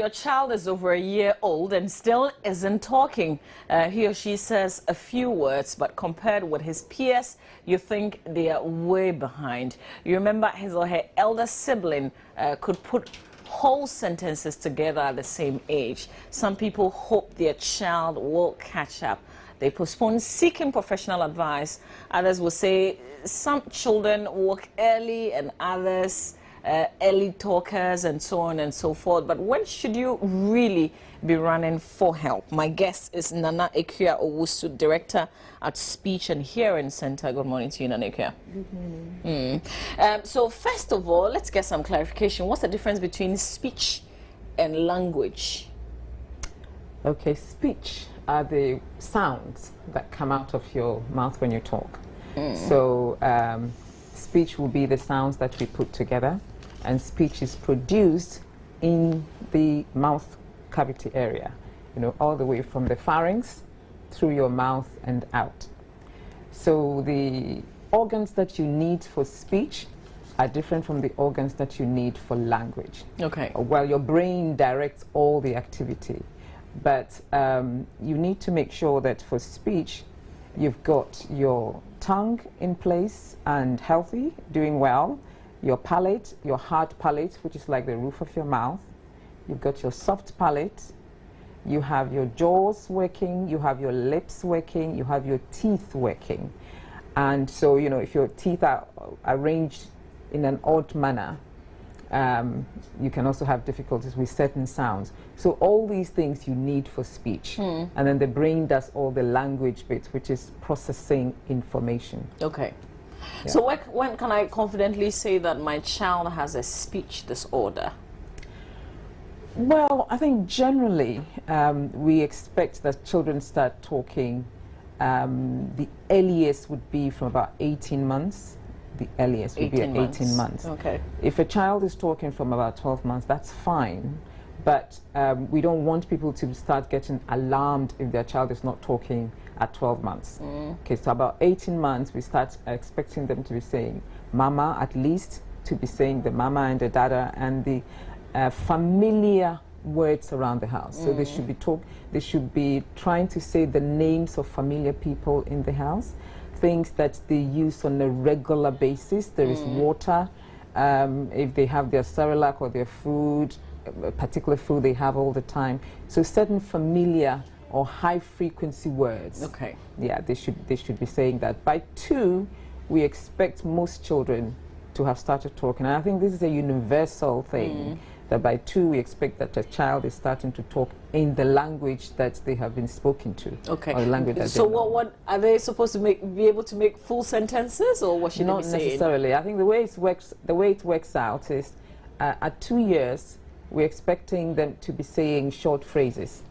Your child is over a year old and still isn't talking. He or she says a few words, but compared with his peers, you think they are way behind. You remember his or her elder sibling could put whole sentences together at the same age. Some people hope their child will catch up. They postpone seeking professional advice. Others will say some children walk early and others early talkers and so on and so forth. But when should you really be running for help? My guest is Nana Ekua Owusu, Director at Speech and Hearing Center. Good morning to you, Nana Ekua. Good morning. So first of all, let's get some clarification. What's the difference between speech and language? Okay, speech are the sounds that come out of your mouth when you talk. So speech will be the sounds that we put together, and speech is produced in the mouth cavity area, all the way from the pharynx through your mouth and out. So the organs that you need for speech are different from the organs that you need for language. Okay. Well, your brain directs all the activity, but you need to make sure that for speech you've got your tongue in place and healthy, doing well, your palate, your hard palate, which is like the roof of your mouth. You've got your soft palate, you have your jaws working, you have your lips working, you have your teeth working. And so, if your teeth are arranged in an odd manner, you can also have difficulties with certain sounds. So all these things you need for speech. And then the brain does all the language bits, which is processing information. Okay. Yeah. So when can I confidently say that my child has a speech disorder? Well, I think generally we expect that children start talking. The earliest would be from about 18 months. The earliest would be at 18 months. Okay. If a child is talking from about 12 months, that's fine. But we don't want people to start getting alarmed if their child is not talking at 12 months. Okay, so about 18 months, we start expecting them to be saying mama, at least to be saying the mama and the dada and the familiar words around the house. So they should be trying to say the names of familiar people in the house, things that they use on a regular basis. There is water, if they have their Cerelac or their food, a particular food they have all the time. So certain familiar or high frequency words. Okay. Yeah, they should be saying that. By 2, we expect most children to have started talking. And I think this is a universal thing, that by 2 we expect that a child is starting to talk in the language that they have been spoken to. Okay. Or the language that so they know. what are they supposed to be able to make full sentences, or what should they be saying? Not necessarily. I think the way it works out is at 2 years we're expecting them to be saying short phrases.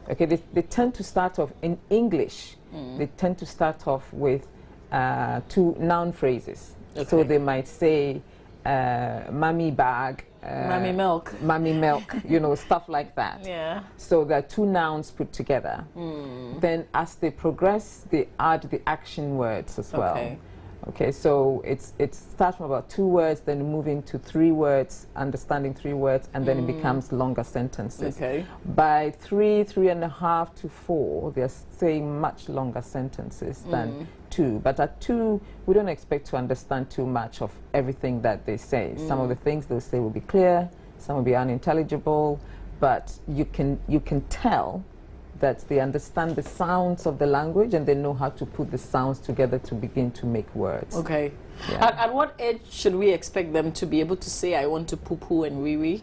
Okay, they tend to start off in English. They tend to start off with 2 noun phrases. Okay. So they might say mommy bag, mommy milk, stuff like that. Yeah. So there are 2 nouns put together. Then as they progress, they add the action words as well. Okay. Okay, so it starts from about 2 words, then moving to 3 words, understanding 3 words, and then it becomes longer sentences. Okay. By 3.5 to 4, they're saying much longer sentences than 2. But at 2, we don't expect to understand too much of everything that they say. Some of the things they'll say will be clear, some will be unintelligible, but you can tell that they understand the sounds of the language and they know how to put the sounds together to begin to make words. Okay. Yeah. At what age should we expect them to be able to say I want to poo-poo and wee-wee?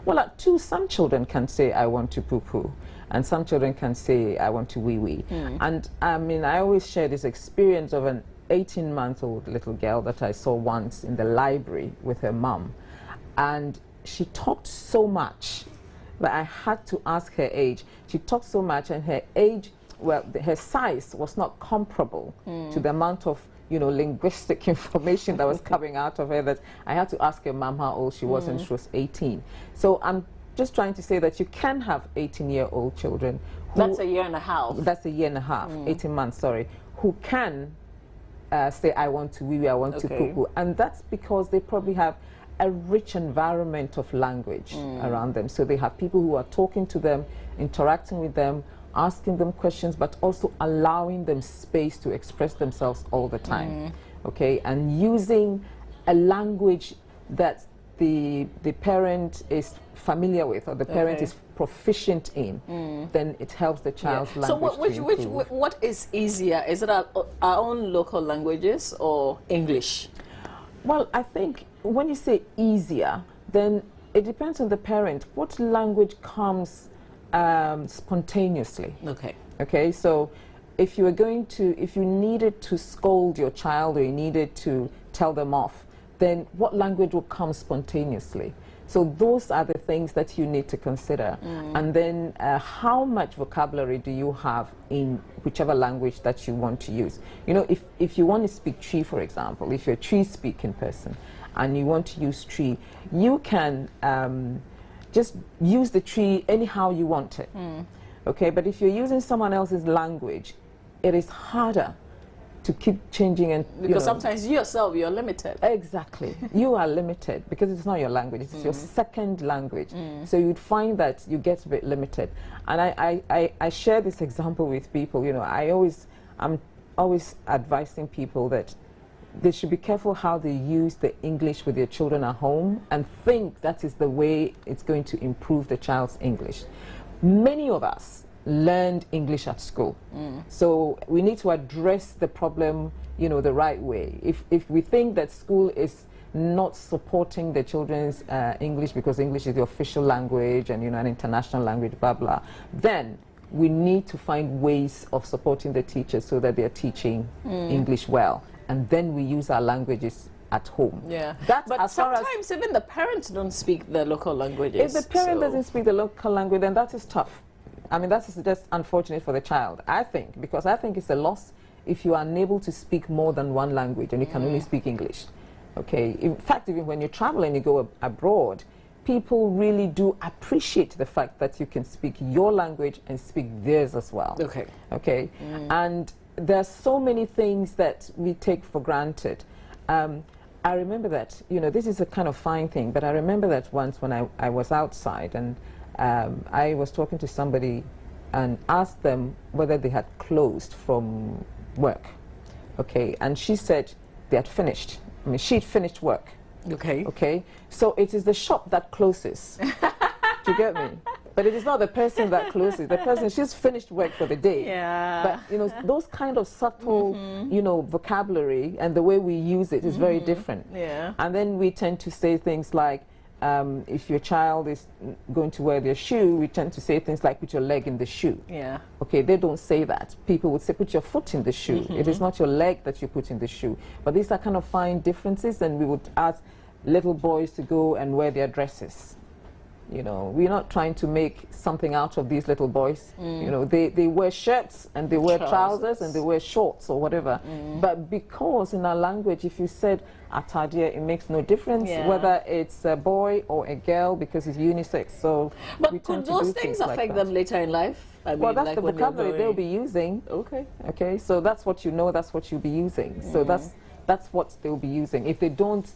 Well, at 2, some children can say I want to poo-poo, and some children can say I want to wee-wee. And I mean, I always share this experience of an 18-month-old little girl that I saw once in the library with her mum, and she talked so much but I had to ask her age. She talked so much, and her age, well, her size was not comparable to the amount of linguistic information that was coming out of her, that I had to ask her mom how old she was, and she was 18. So I'm just trying to say that you can have 18-year-old children. That's a year and a half. That's a year and a half, 18 months, sorry, who can say, I want to wee wee, I want to poo poo. And that's because they probably have a rich environment of language around them. So they have people who are talking to them, interacting with them, asking them questions, but also allowing them space to express themselves all the time. Okay, and using a language that the parent is familiar with, or the parent is proficient in, then it helps the child's language to improve. What is easier? Is it our own local languages or English? Well, I think when you say easier, then it depends on the parent. What language comes spontaneously? Okay. Okay, so if you needed to scold your child, or you needed to tell them off, then what language will come spontaneously? So those are the things that you need to consider. And then how much vocabulary do you have in whichever language that you want to use? You know, if you want to speak Twi, for example, if you're a Twi speaking person and you want to use Twi, you can just use the Twi anyhow you want it. Okay, but if you're using someone else's language, it is harder to keep changing, and because sometimes you yourself, you're limited. Exactly. You are limited because it's not your language, it's your second language. So you'd find that you get a bit limited. And I share this example with people. You know, I'm always advising people that they should be careful how they use the English with their children at home and think that is the way it's going to improve the child's English. Many of us learned English at school. So we need to address the problem, you know, the right way. If we think that school is not supporting the children's English because English is the official language and, you know, an international language, blah, blah, then we need to find ways of supporting the teachers so that they're teaching English well. And then we use our languages at home. Yeah, but sometimes even the parents don't speak the local languages. If the parent doesn't speak the local language, then that is tough. I mean, that is just unfortunate for the child, I think, because I think it's a loss if you are unable to speak more than one language and you can only speak English. Okay, in fact, even when you travel and you go abroad, people really do appreciate the fact that you can speak your language and speak theirs as well. Okay. Okay, and there's so many things that we take for granted. I remember that, you know, this is a kind of fine thing, but I remember that once when I was outside and I was talking to somebody and asked them whether they had closed from work. Okay, and she said they had finished. I mean, she'd finished work. Okay. Okay, so it is the shop that closes. Do you get me? But it is not the person that closes. The person, she's finished work for the day. Yeah. But, you know, those kind of subtle, you know, vocabulary and the way we use it is very different. Yeah. And then we tend to say things like, if your child is going to wear their shoe, we tend to say things like, put your leg in the shoe. Yeah. Okay, they don't say that. People would say, put your foot in the shoe. It is not your leg that you put in the shoe. But these are kind of fine differences, and we would ask little boys to go and wear their dresses. You know, we're not trying to make something out of these little boys. You know, they wear shirts and they wear trousers and they wear shorts or whatever. But because in our language, if you said atadia, it makes no difference whether it's a boy or a girl because it's unisex. So, but could those things affect them later in life? I mean, well, that's like the vocabulary they'll be using. Okay. Okay, so that's what you know. That's what you'll be using. So that's what they'll be using. If they don't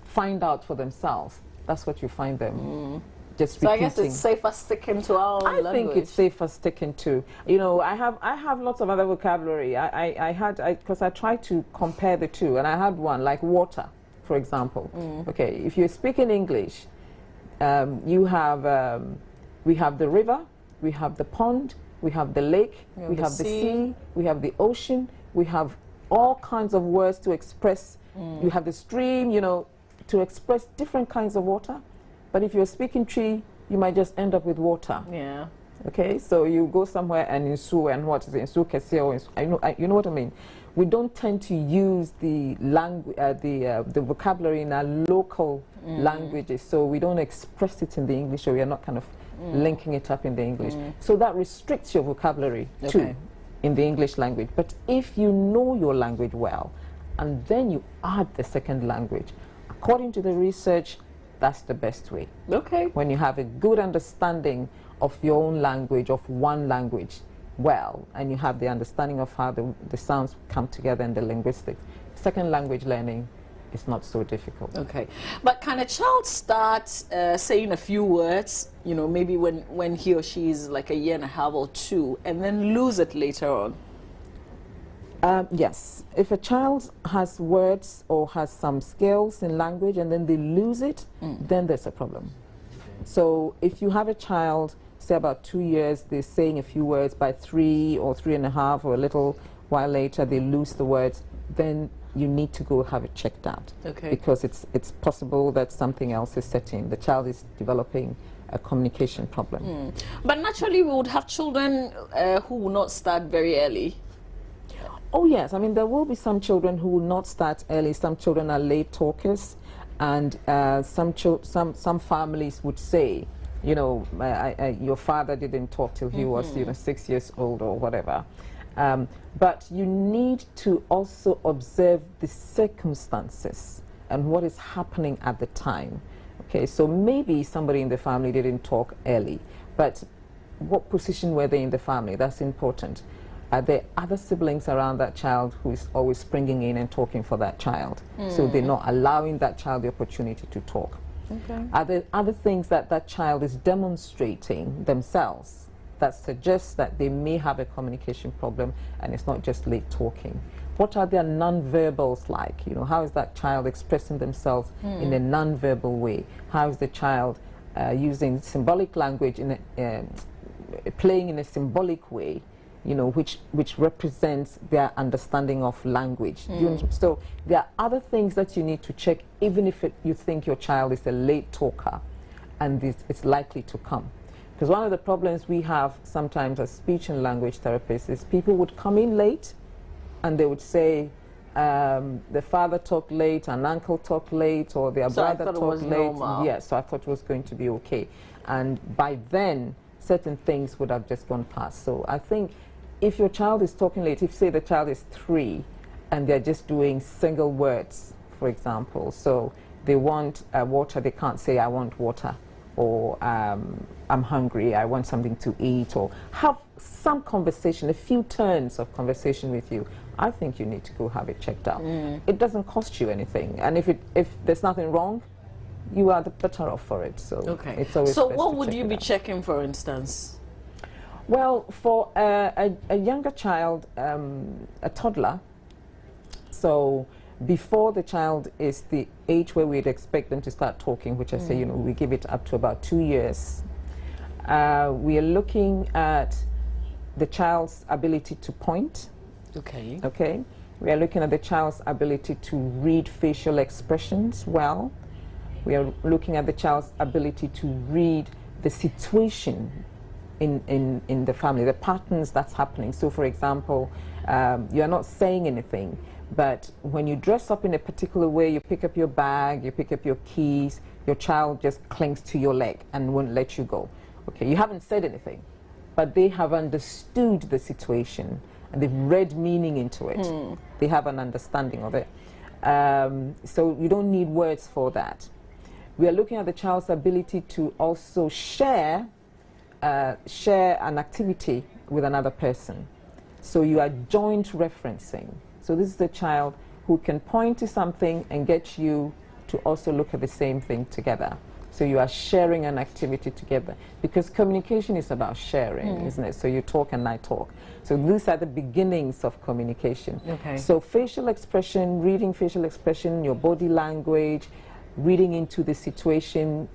find out for themselves, that's what you find them just repeating. So I guess it's safer sticking to our own language. I think it's safer sticking to. You know, I have lots of other vocabulary. Because I tried to compare the two, and I had one like water, for example. Okay, if you're speaking English, you have we have the river, we have the pond, we have the lake, we have the sea, we have the ocean, we have all kinds of words to express. You have the stream, you know, to express different kinds of water. But if you're speaking Twi, you might just end up with water. Yeah. Okay, so you go somewhere and insu, and what is it? Insu kese or insu, you know what I mean? We don't tend to use the language, the vocabulary in our local languages, so we don't express it in the English, or we are not kind of linking it up in the English. So that restricts your vocabulary too in the English language. But if you know your language well, and then you add the second language, according to the research, that's the best way. Okay. When you have a good understanding of your own language, of one language, well, and you have the understanding of how the sounds come together in the linguistics, second language learning it's not so difficult. Okay, but can a child start saying a few words, you know, maybe when he or she is like a year and a half or two, and then lose it later on? Yes, if a child has words or has some skills in language and then they lose it, then there's a problem. So if you have a child, say about 2 years, they're saying a few words, by 3 or 3.5 or a little while later they lose the words, then you need to go have it checked out. Okay. Because it's possible that something else is setting. The child is developing a communication problem. But naturally we would have children who will not start very early. Oh yes, I mean there will be some children who will not start early. Some children are late talkers, and some families would say, you know, your father didn't talk till he was, you know, 6 years old or whatever. But you need to also observe the circumstances and what is happening at the time. Okay, so maybe somebody in the family didn't talk early, but what position were they in the family? That's important. Are there other siblings around that child who is always springing in and talking for that child? So they're not allowing that child the opportunity to talk. Okay. Are there other things that that child is demonstrating themselves that suggests that they may have a communication problem and it's not just late talking? What are their non-verbals like? You know, how is that child expressing themselves in a non-verbal way? How is the child using symbolic language, playing in a symbolic way? You know, which represents their understanding of language. So there are other things that you need to check, even if you think your child is a late talker, and it's likely to come. Because one of the problems we have sometimes as speech and language therapists is people would come in late, and they would say, the father talked late, an uncle talked late, or their brother talked late. Yes, so I thought it was going to be okay. And by then, certain things would have just gone past. So I think if your child is talking late, if say the child is 3 and they're just doing single words, for example, so they want water, they can't say I want water, or I'm hungry, I want something to eat, or have some conversation, a few turns of conversation with you, I think you need to go have it checked out. It doesn't cost you anything, and if there's nothing wrong, you are the better off for it. So okay. It's always so best what to would check you it be out. checking, for instance? Well, for a younger child, a toddler, so before the child is the age where we'd expect them to start talking, which I say, you know, we give it up to about 2 years, we are looking at the child's ability to point. Okay. Okay. We are looking at the child's ability to read facial expressions well. We are looking at the child's ability to read the situation in the family, the patterns that's happening. So, for example, you're not saying anything, but when you dress up in a particular way, you pick up your bag, you pick up your keys, your child just clings to your leg and won't let you go. Okay, you haven't said anything, but they have understood the situation and they've read meaning into it. They have an understanding of it. So you don't need words for that. We are looking at the child's ability to also share an activity with another person. So you are joint referencing. So this is a child who can point to something and get you to also look at the same thing together. So you are sharing an activity together, because communication is about sharing, isn't it? So you talk and I talk. So these are the beginnings of communication. Okay. So facial expression, reading facial expression, your body language, reading into the situation,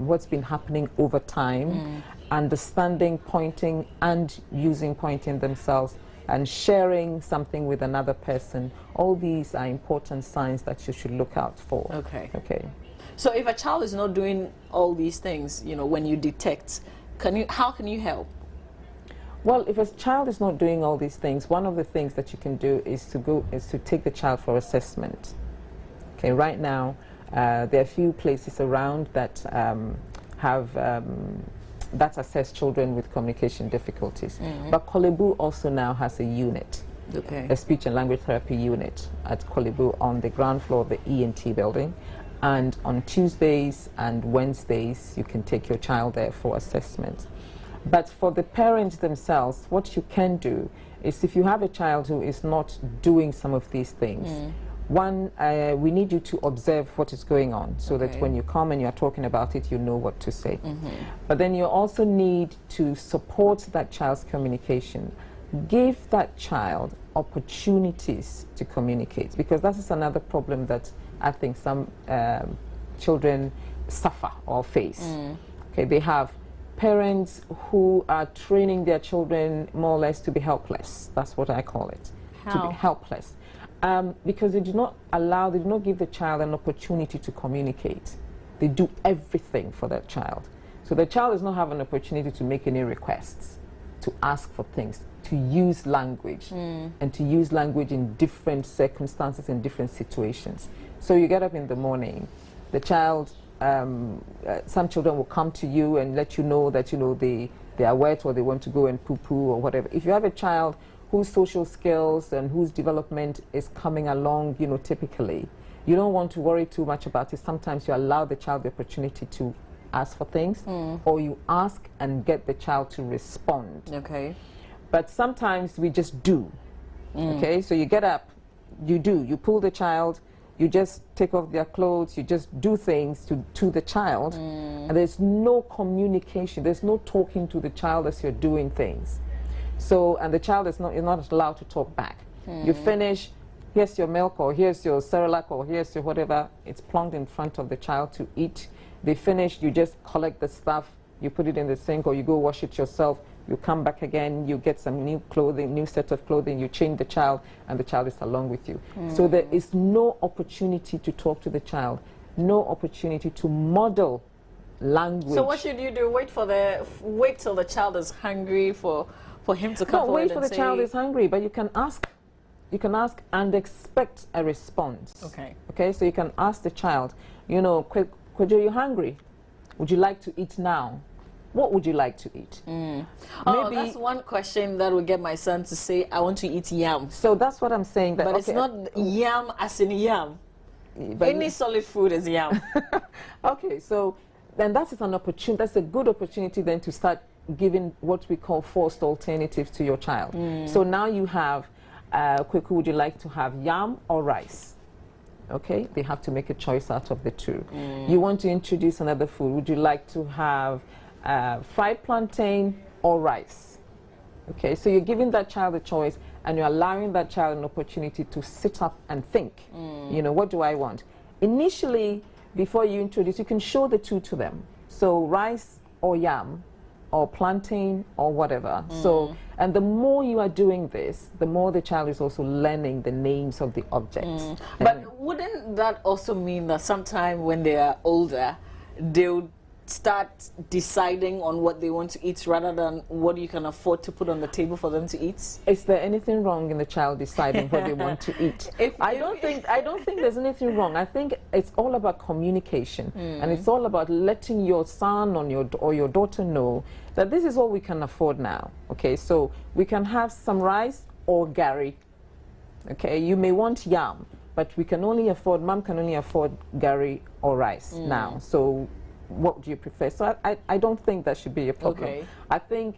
what's been happening over time, understanding pointing and using pointing themselves, and sharing something with another person. All these are important signs that you should look out for. Okay. Okay. So if a child is not doing all these things, you know, when you detect, how can you help? Well, if a child is not doing all these things, one of the things that you can do is to take the child for assessment. Okay, right now there are a few places around that that assess children with communication difficulties. But Kolebu also now has a unit, a speech and language therapy unit at Kolebu on the ground floor of the ENT building. And on Tuesdays and Wednesdays, you can take your child there for assessment. But for the parents themselves, what you can do is, if you have a child who is not doing some of these things, One, we need you to observe what is going on so that when you come and you are talking about it, you know what to say. But then you also need to support that child's communication. Give that child opportunities to communicate, because that is another problem that I think some children suffer or face. Okay, they have parents who are training their children more or less to be helpless. That's what I call it. How? To be helpless. Because they do not give the child an opportunity to communicate. They do everything for that child. So the child does not have an opportunity to make any requests, to ask for things, to use language, and to use language in different circumstances, in different situations. So you get up in the morning, the child, some children will come to you and let you know that, they are wet or they want to go and poo-poo or whatever. If you have a child whose social skills and whose development is coming along, typically, you don't want to worry too much about it. Sometimes you allow the child the opportunity to ask for things, or you ask and get the child to respond. Okay. But sometimes we just do. Okay, so you get up, you pull the child, you just take off their clothes, you just do things to the child, and there's no communication, there's no talking to the child as you're doing things. So, and the child is not allowed to talk back. You finish, here's your milk, or here's your Cerelac, or here's your whatever, it's plunked in front of the child to eat. They finish, you just collect the stuff, you put it in the sink, or you go wash it yourself, you come back again, you get some new clothing, new set of clothing, you change the child, and the child is along with you. So there is no opportunity to talk to the child, no opportunity to model language. So what should you do? Wait till the child is hungry for him to come forward and say... Wait for the child is hungry, but you can ask and expect a response. Okay. Okay, so you can ask the child, Kwejo, you hungry? Would you like to eat now? What would you like to eat? Oh, that's one question that would get my son to say, I want to eat yam. So that's what I'm saying. That, but it's not yam as in yam. Any solid food is yam. Okay, so then that is an opportunity. That's a good opportunity then to start giving what we call forced alternatives to your child. So now you have, Kweku, would you like to have yam or rice? Okay, they have to make a choice out of the two. You want to introduce another food. Would you like to have fried plantain or rice? Okay, so you're giving that child a choice and you're allowing that child an opportunity to sit up and think, what do I want? Initially, before you introduce, you can show the two to them. So rice or yam or plantain or whatever. So, and the more you are doing this, the more the child is also learning the names of the objects. But wouldn't that also mean that sometime when they are older, they'll start deciding on what they want to eat rather than what you can afford to put on the table for them to eat? Is there anything wrong in the child deciding what they want to eat? I don't think there's anything wrong. I think it's all about communication, and it's all about letting your son or your daughter know that this is what we can afford now. Okay, so we can have some rice or gari. Okay, you may want yam, but mom can only afford gari or rice now. So what do you prefer? So I don't think that should be a problem. Okay. I think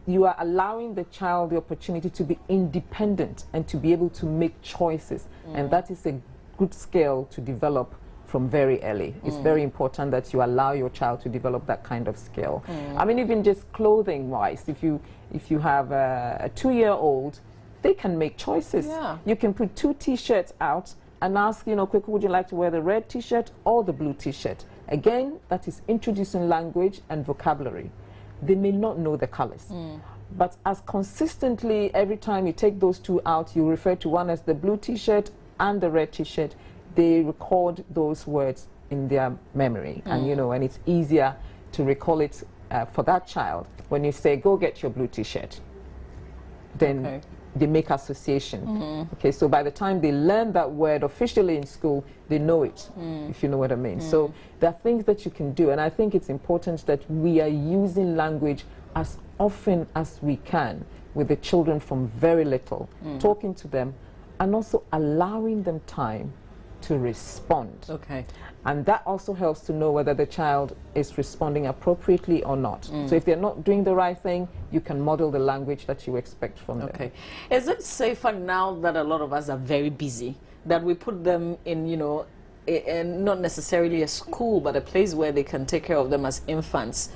you are allowing the child the opportunity to be independent and to be able to make choices. And that is a good skill to develop from very early. It's very important that you allow your child to develop that kind of skill. I mean, even just clothing-wise, if you have a 2-year-old, they can make choices. Yeah. You can put 2 T-shirts out and ask, Kweku, would you like to wear the red T-shirt or the blue T-shirt? Again, that is introducing language and vocabulary. They may not know the colors. But as consistently, every time you take those 2 out, you refer to one as the blue T-shirt and the red T-shirt, they record those words in their memory. And, and it's easier to recall it for that child when you say, go get your blue T-shirt. Then they make association. Okay, so by the time they learn that word officially in school, they know it, if you know what I mean. So there are things that you can do, and I think it's important that we are using language as often as we can with the children from very little, talking to them, and also allowing them time to respond. Okay. And that also helps to know whether the child is responding appropriately or not. So if they're not doing the right thing, you can model the language that you expect from them. Okay. Is it safer now that a lot of us are very busy that we put them in, you know, and not necessarily a school, but a place where they can take care of them as infants,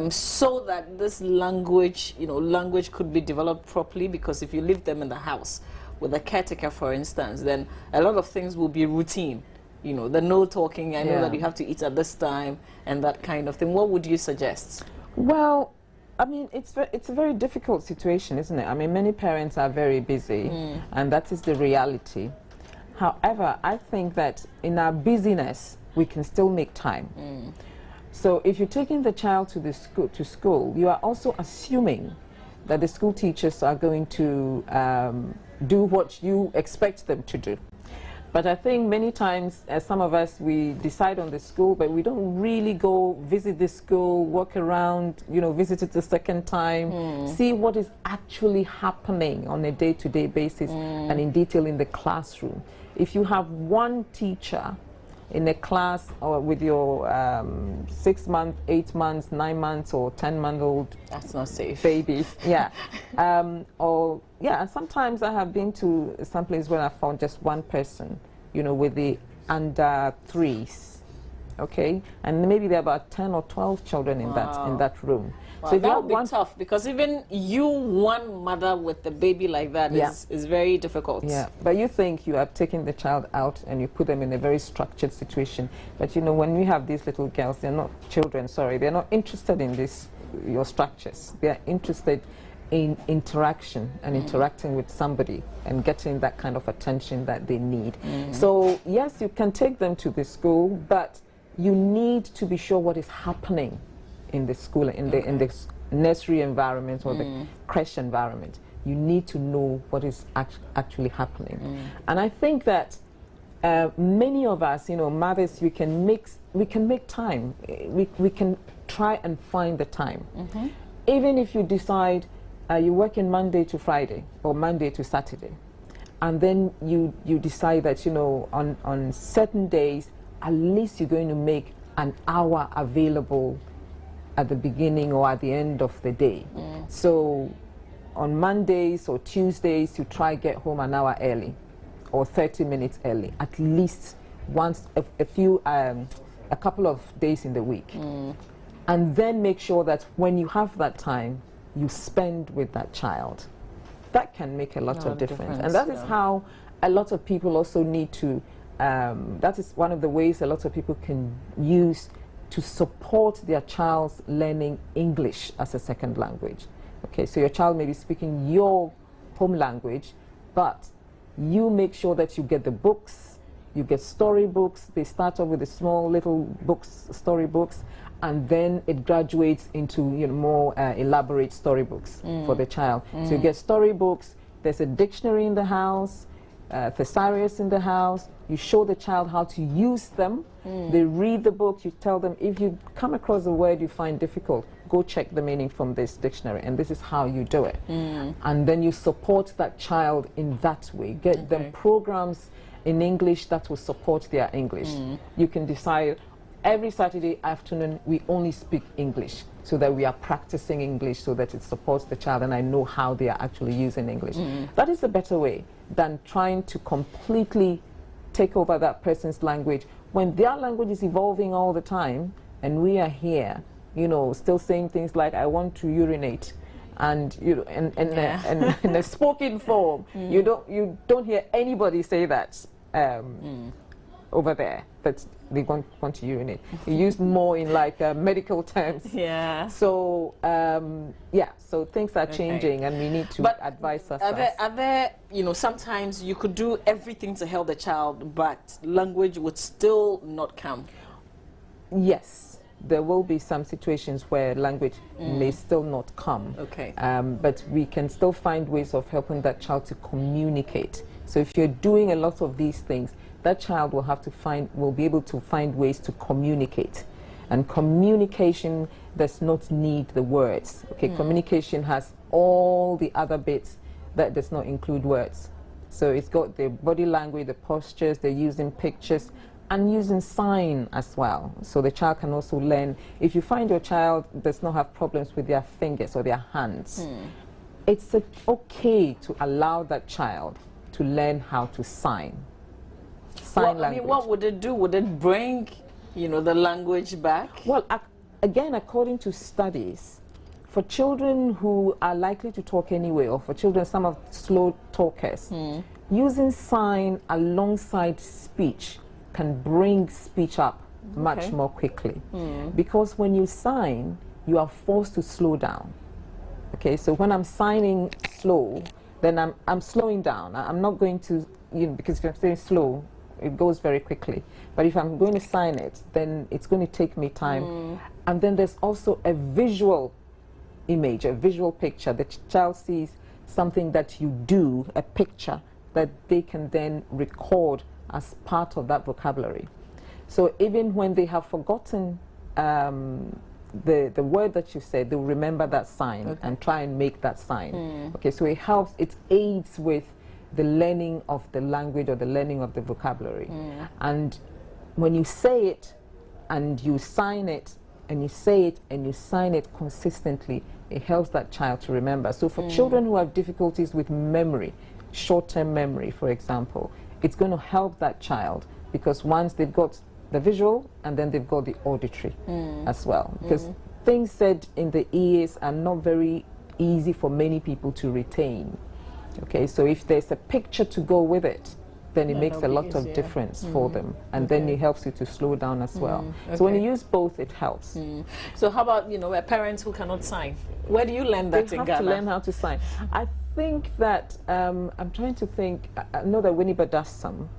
so that this language, you know, language could be developed properly. Because if you leave them in the house with a caretaker, for instance, then a lot of things will be routine. You know, the no talking, I know that you have to eat at this time and that kind of thing. What would you suggest? Well, I mean, it's a very difficult situation, isn't it? I mean, many parents are very busy, and that is the reality. However, I think that in our busyness, we can still make time. So if you're taking the child to school, you are also assuming that the school teachers are going to do what you expect them to do. But I think many times, some of us, we decide on the school, but we don't really go visit the school, walk around, you know, visit it a second time, see what is actually happening on a day-to-day basis and in detail in the classroom. If you have one teacher in a class or with your 6 months, 8 months, 9 months, or 10-month-old, that's not safe. Babies, yeah. And sometimes I have been to some place where I found just one person, you know, with the under 3s, okay, and maybe there are about 10 or 12 children in that room. Wow, so if that would be tough, because even you, one mother with a baby like that, is very difficult. Yeah, but you think you have taken the child out and you put them in a very structured situation. But you know, when we have these little girls, they're not children, sorry, they're not interested in your structures. They're interested in interaction and interacting with somebody and getting that kind of attention that they need. So yes, you can take them to the school, but you need to be sure what is happening in the school, in the nursery environment or the creche environment. You need to know what is actually happening. And I think that many of us, you know, mothers, we can make time. We can try and find the time. Even if you decide you work in Monday to Friday or Monday to Saturday, and then you decide that, you know, on certain days, at least you're going to make an hour available at the beginning or at the end of the day. So on Mondays or Tuesdays, you try get home an hour early or 30 minutes early, at least once, a couple of days in the week. And then make sure that when you have that time, you spend with that child. That can make a lot of difference. And that is how a lot of people also need to, that is one of the ways a lot of people can use to support their child's learning English as a second language. Okay, so your child may be speaking your home language, but you make sure that you get the books, you get storybooks. They start off with the small little books, storybooks, and then it graduates into, you know, more elaborate storybooks for the child. So you get storybooks, there's a dictionary in the house, thesaurus in the house. You show the child how to use them. They read the book. You tell them, if you come across a word you find difficult, go check the meaning from this dictionary, and this is how you do it. And then you support that child in that way. Get them programs in English that will support their English. You can decide, every Saturday afternoon we only speak English, so that we are practicing English, so that it supports the child and I know how they are actually using English. That is a better way than trying to completely take over that person's language when their language is evolving all the time, and we are here, you know, still saying things like, I want to urinate, and you know, and in a spoken form. You don't hear anybody say that over there, that they want to urinate. You use more in like medical terms. So so things are changing, and we need to advise us. Are there, you know, sometimes you could do everything to help the child, but language would still not come? Yes, there will be some situations where language may still not come. But we can still find ways of helping that child to communicate. So if you're doing a lot of these things, that child will be able to find ways to communicate. And communication does not need the words. Communication has all the other bits that does not include words. So it's got the body language, the postures, they're using pictures, and using sign as well. So the child can also learn. If you find your child does not have problems with their fingers or their hands, it's okay to allow that child to learn how to sign. sign language. I mean, what would it do? Would it bring, you know, the language back? Well, again, according to studies, for children who are likely to talk anyway, or for children, some of slow talkers, using sign alongside speech can bring speech up much more quickly. Because when you sign, you are forced to slow down. Okay, so when I'm signing slow, then I'm slowing down. I'm not going to, you know, because if I'm saying slow, it goes very quickly. But if I'm going to sign it, then it's going to take me time. And then there's also a visual image, a visual picture. The child sees something that you do, a picture that they can then record as part of that vocabulary. So even when they have forgotten the word that you said, they'll remember that sign and try and make that sign. Okay, so it helps, it aids with the learning of the language or the learning of the vocabulary. And when you say it and you sign it, and you say it and you sign it consistently, it helps that child to remember. So for children who have difficulties with memory, short-term memory, for example, it's going to help that child, because once they've got the visual and then they've got the auditory as well. Because things said in the ears are not very easy for many people to retain. Okay, so if there's a picture to go with it, then it makes a lot of difference for them, and then it helps you to slow down as well. So when you use both, it helps. So how about, you know, parents who cannot sign? Where do you learn that in Ghana? They have to learn how to sign. I think that, I'm trying to think, I know that Winneba does some.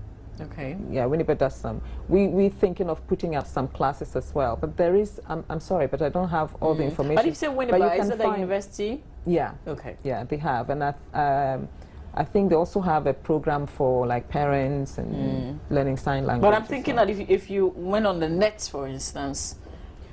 Okay. Yeah, Winneba does some. We're thinking of putting up some classes as well, but there is, I'm sorry, but I don't have all the information. But if you say Winneba, is it a university? Yeah. Okay. Yeah, they have, and I think they also have a program for like parents and learning sign language. But I'm thinking that if you went on the net, for instance,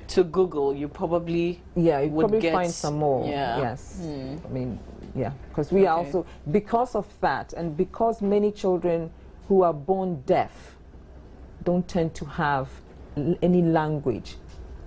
to Google, you probably you would probably get, find some more. Yeah. Yes. I mean, yeah, because we are also, because of that, and because many children who are born deaf don't tend to have any language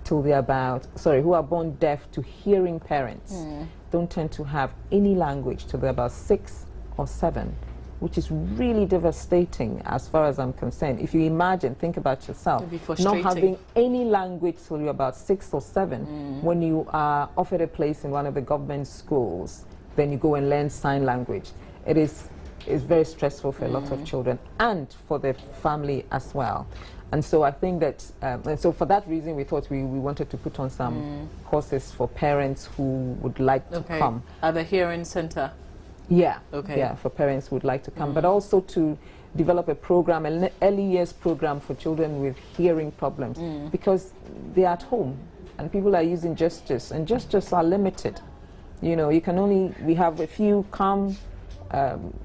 till they're about, who are born deaf to hearing parents don't tend to have any language till they're about 6 or 7, which is really devastating as far as I'm concerned. If you imagine, think about yourself, not having any language till you're about 6 or 7, when you are offered a place in one of the government schools, then you go and learn sign language. It's very stressful for a lot of children and for the family as well. And so I think that, and so for that reason, we thought we wanted to put on some courses for parents who would like to come. At the hearing center? Yeah, yeah, for parents who would like to come, but also to develop a program, an early years program for children with hearing problems, because they're at home and people are using gestures, and gestures are limited. You know, you can only, we have a few come,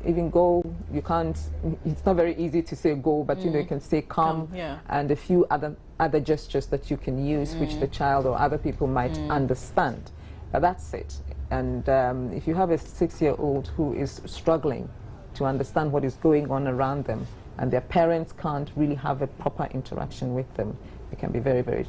even go, you can't, it's not very easy to say go, but you know, you can say come, and a few other gestures that you can use, which the child or other people might understand. But that's it. And if you have a 6-year-old who is struggling to understand what is going on around them, and their parents can't really have a proper interaction with them, it can be very, very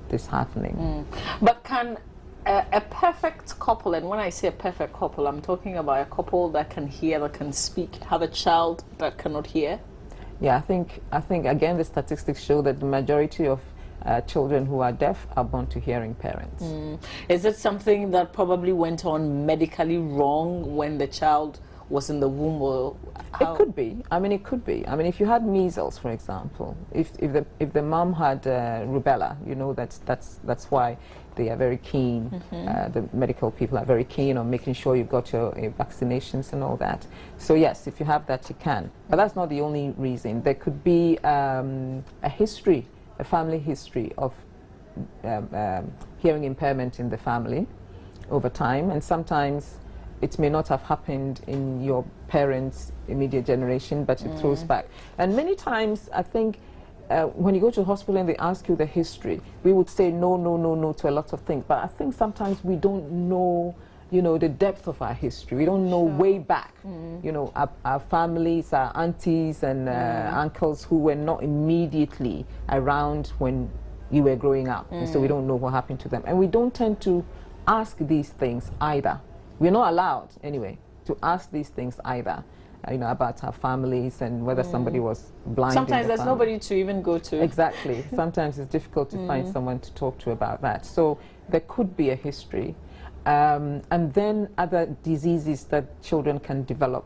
disheartening. But can a perfect couple, and when I say a perfect couple, I'm talking about a couple that can hear, that can speak, have a child that cannot hear? Yeah, I think again the statistics show that the majority of children who are deaf are born to hearing parents. Is it something that probably went on medically wrong when the child was in the womb, or how? It could be. I mean, it could be. I mean, if you had measles, for example, if the mom had rubella, you know, that's why they are very keen. The medical people are very keen on making sure you've got your vaccinations and all that. So yes, if you have that, you can. But that's not the only reason. There could be a history, a family history of hearing impairment in the family over time, and sometimes it may not have happened in your parents' immediate generation, but it throws back. And many times, I think, when you go to the hospital and they ask you the history, we would say no, no, no, no to a lot of things. But I think sometimes we don't know, you know, the depth of our history. We don't know way back, you know, our families, our aunties and uncles who were not immediately around when you were growing up. And so we don't know what happened to them. And we don't tend to ask these things either. We're not allowed, anyway, to ask these things either. about our families and whether somebody was blind. Sometimes there's family. nobody to even go to. Exactly. Sometimes it's difficult to find someone to talk to about that. So there could be a history. And then other diseases that children can develop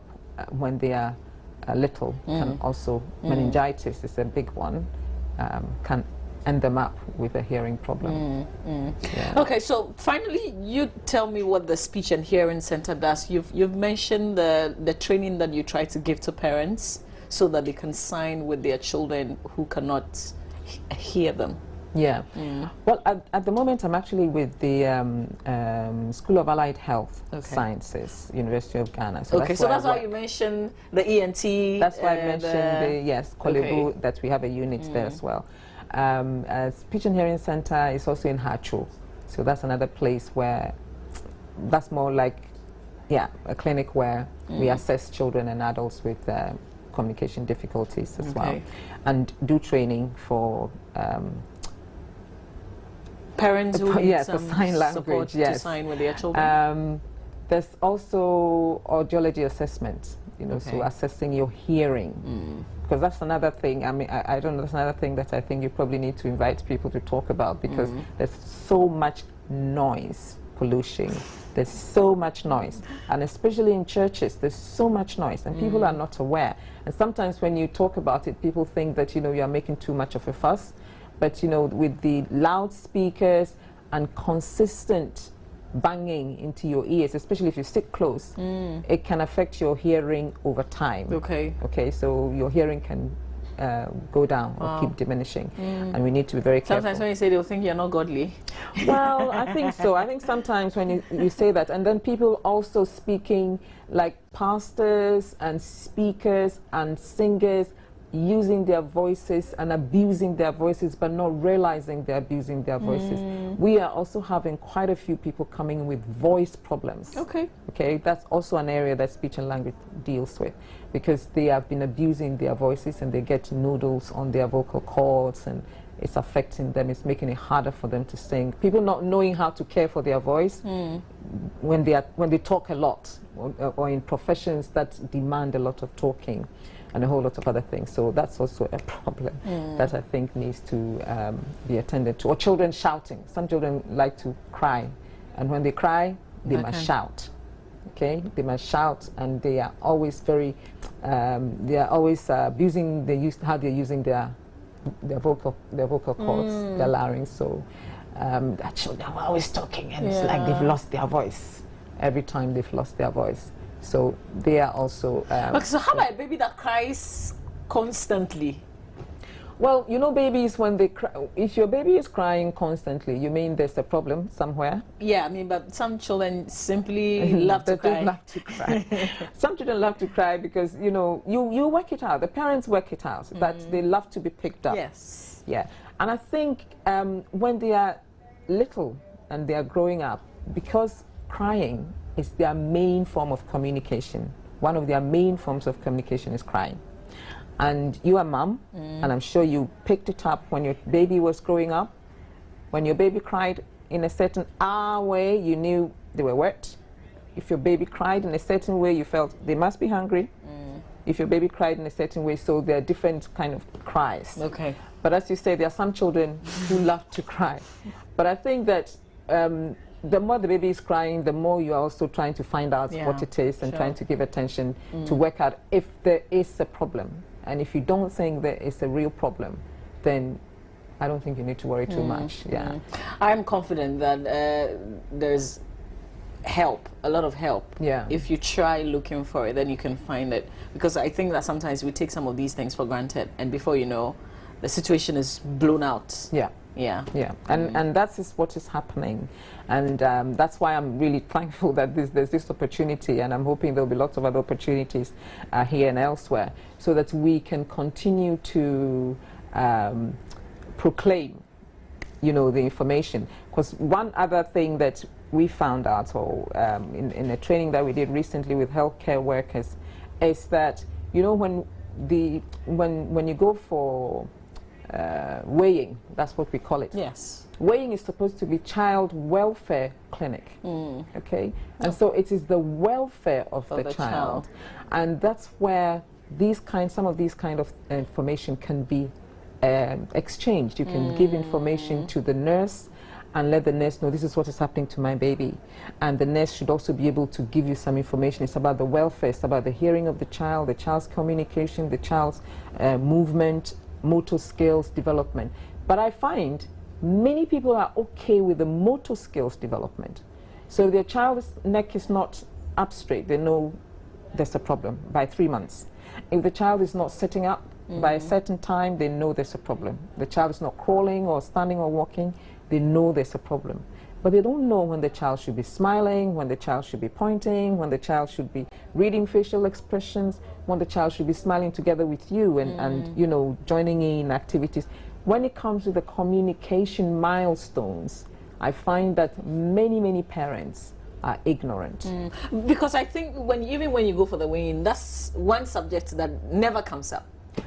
when they are little can also, meningitis is a big one, can end them up with a hearing problem. Yeah. Okay, so finally, you tell me what the Speech and Hearing Center does. You've mentioned the training that you try to give to parents so that they can sign with their children who cannot hear them. Yeah. Well, at the moment, I'm actually with the School of Allied Health Sciences, University of Ghana. So okay, that's why you mentioned the ENT. That's why I mentioned Kolebu, that we have a unit there as well. Speech and Hearing Center is also in Hacho. So that's another place where, that's more like, a clinic where we assess children and adults with communication difficulties as well. And do training for parents who need for sign language, to sign with their children. There's also audiology assessment, so assessing your hearing. Because that's another thing, I don't know, that's another thing that I think you probably need to invite people to talk about, because there's so much noise pollution. There's so much noise, and especially in churches, there's so much noise, and people are not aware. And sometimes when you talk about it, people think that, you're making too much of a fuss. But, with the loudspeakers and consistent banging into your ears, especially if you sit close, it can affect your hearing over time. Okay, so your hearing can go down or keep diminishing. And we need to be very careful. Sometimes when you say, they'll think you're not godly. Well, I think so. I think sometimes when you say that, and then people also speaking like pastors and speakers and singers, using their voices and abusing their voices, but not realizing they're abusing their voices. We are also having quite a few people coming with voice problems. Okay, that's also an area that speech and language deals with, because they have been abusing their voices and they get noodles on their vocal cords, and it's affecting them. It's making it harder for them to sing. People not knowing how to care for their voice when they talk a lot, or in professions that demand a lot of talking and a whole lot of other things. So that's also a problem that I think needs to be attended to. Or children shouting. Some children like to cry, and when they cry, they must shout. Okay, they must shout, and they are always very, they are always abusing how they're using their vocal cords, their larynx. So the children are always talking, and it's like they've lost their voice every time they've lost their voice. So they are also. So how about a baby that cries constantly? Well, babies, when they cry, if your baby is crying constantly, you mean there's a problem somewhere? Yeah, but some children simply love to cry. Love to cry. Some children love to cry because, you work it out. The parents work it out, that they love to be picked up. Yes. Yeah. And I think when they are little and they are growing up, because crying is their main form of communication. One of their main forms of communication is crying. And you are mom, and I'm sure you picked it up when your baby was growing up. When your baby cried in a certain way, you knew they were wet. If your baby cried in a certain way, you felt they must be hungry. If your baby cried in a certain way, so there are different kind of cries. Okay. But as you say, there are some children who love to cry. But I think that the more the baby is crying, the more you are also trying to find out what it is, and trying to give attention to work out if there is a problem. And if you don't think there is a real problem, then I don't think you need to worry too much. Yeah. I'm confident that there's help, a lot of help. Yeah. If you try looking for it, then you can find it. Because I think that sometimes we take some of these things for granted, and before you know, the situation is blown out. Yeah. Yeah. Yeah. And that is what is happening. And that's why I'm really thankful that there's this opportunity, and I'm hoping there'll be lots of other opportunities here and elsewhere, so that we can continue to proclaim, the information. Because one other thing that we found out, or in a training that we did recently with healthcare workers, is that, when you go for weighing. That's what we call it. Yes. Weighing is supposed to be child welfare clinic, okay? And so it is the welfare of the child. And that's where some of these kind of information can be exchanged. You can give information to the nurse and let the nurse know this is what is happening to my baby. And the nurse should also be able to give you some information. It's about the welfare, it's about the hearing of the child's communication, the child's movement, motor skills development. But I find many people are okay with the motor skills development. So if their child's neck is not up straight, they know there's a problem by 3 months. If the child is not sitting up by a certain time, they know there's a problem. The child is not crawling or standing or walking, they know there's a problem. But they don't know when the child should be smiling, when the child should be pointing, when the child should be reading facial expressions, when the child should be smiling together with you and you know, joining in activities. When it comes to the communication milestones, I find that many parents are ignorant. Because I think even when you go for the weighing, that's one subject that never comes up.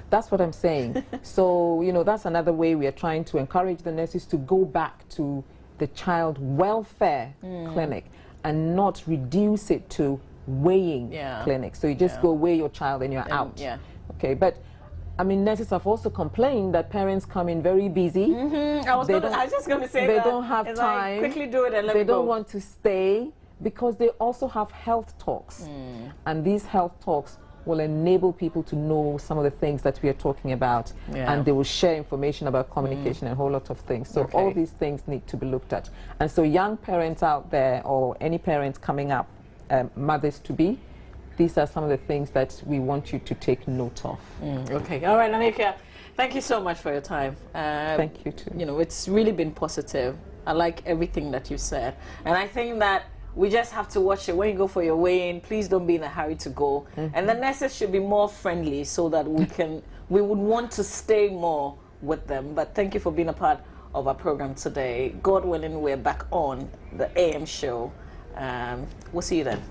That's what I'm saying. So, you know, that's another way we are trying to encourage the nurses to go back to the child welfare clinic and not reduce it to weighing clinic. So you just go weigh your child and you're out. Okay, but I mean, nurses have also complained that parents come in very busy. I was just going to say they that. Don't have it's time. Like, quickly do it and let me go. They don't want to stay because they also have health talks. And these health talks will enable people to know some of the things that we are talking about, and they will share information about communication and a whole lot of things. So all these things need to be looked at. And so young parents out there, or any parents coming up, mothers to be, these are some of the things that we want you to take note of. Okay, all right, Anika, thank you so much for your time. Thank you too. You know, it's really been positive. I like everything that you said, and I think that we just have to watch it. When you go for your weigh-in, please don't be in a hurry to go. And the nurses should be more friendly so that we would want to stay more with them. But thank you for being a part of our program today. God willing, we're back on the AM show. We'll see you then.